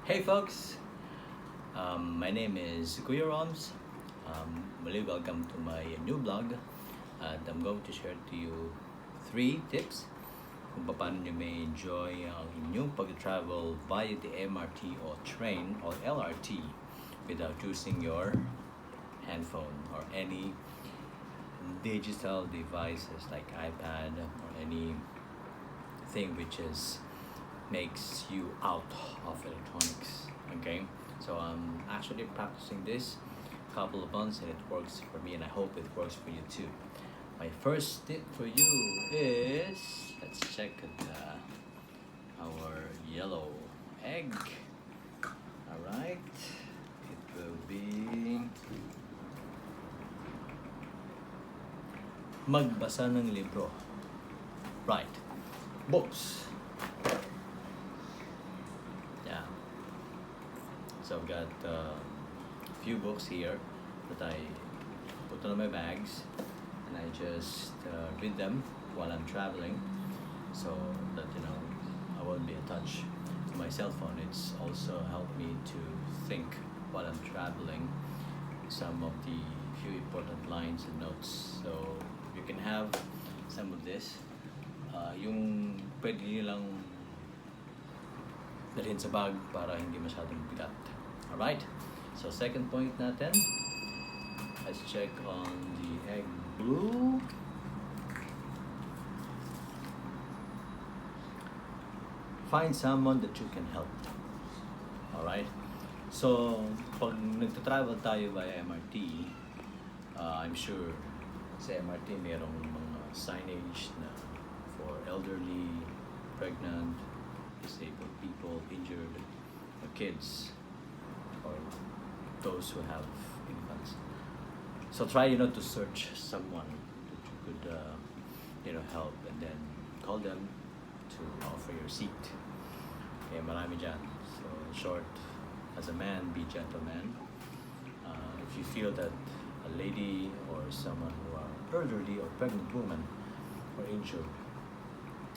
Hey folks, my name is Kuya Roms. Muli welcome to my new blog at I'm going to share to you 3 tips kung paano nyo may enjoy ang inyong pag-travel via the MRT or train or LRT without using your handphone or any digital devices like iPad or anything which is makes you out of electronics. Okay, so I'm actually practicing this a couple of months and it works for me, and I hope it works for you too. My first tip for you is, let's check our yellow egg. All right, it will be magbasa ng libro. Right, books. So I've got a few books here that I put on my bags, and I just read them while I'm traveling, so that I won't be attached to my cell phone. It's also helped me to think while I'm traveling some of the few important lines and notes. So you can have some of this. Yung pwede nyo lang dalhin sa bag para hindi masyadong bigat. Alright, so second point natin, let's check on the egg blue. Find someone that you can help. Alright, so pag nagta-travel tayo by MRT, I'm sure sa MRT mayroong mga signage na for elderly, pregnant, disabled people, injured, or kids, or those who have infants. So try to search someone that you could help, and then call them to offer your seat. Okay, marami dyan. So in short, as a man, be gentleman. If you feel that a lady or someone who are elderly or pregnant woman or injured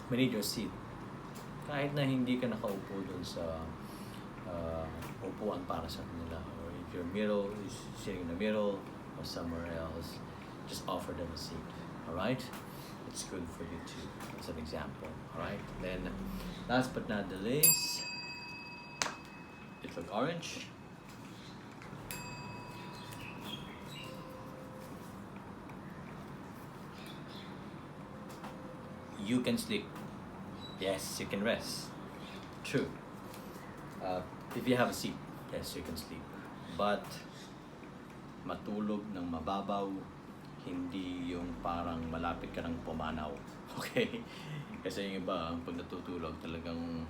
may need your seat, kahit na hindi ka nakaupo dun sa upuan para sa kanila, or if your middle is sitting in the middle or somewhere else, just offer them a seat. Alright? It's good for you too, as an example. Alright? Then, last but not the least, it looks orange. You can sleep. Yes, you can rest. True. If you have a seat, yes, you can sleep. But matulog ng mababaw, hindi yung parang malapit ka ng pumanaw. Okay? Kasi yung iba, pag natutulog, talagang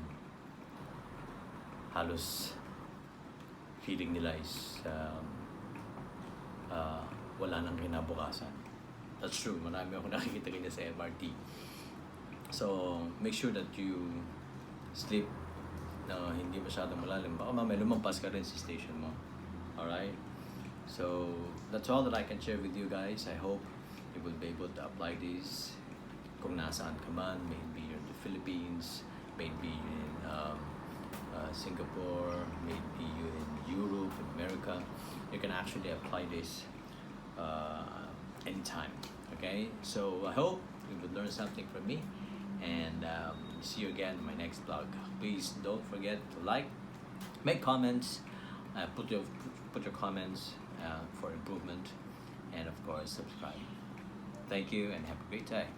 halos feeling nila is wala nang kinabukasan. That's true. Marami ako nakikita ganyan sa MRT. So, make sure that you sleep na hindi masyadong malalim. Baka mamaya lumampas ka rin sa station mo. Alright? So, that's all that I can share with you guys. I hope you will be able to apply this kung nasaan ka man. Maybe you're in the Philippines, maybe in Singapore, maybe you're in Europe, in America. You can actually apply this anytime. Okay? So, I hope you would learn something from me. And see you again in my next blog. Please don't forget to like, make comments, put your comments for improvement, and of course subscribe. Thank you and have a great day.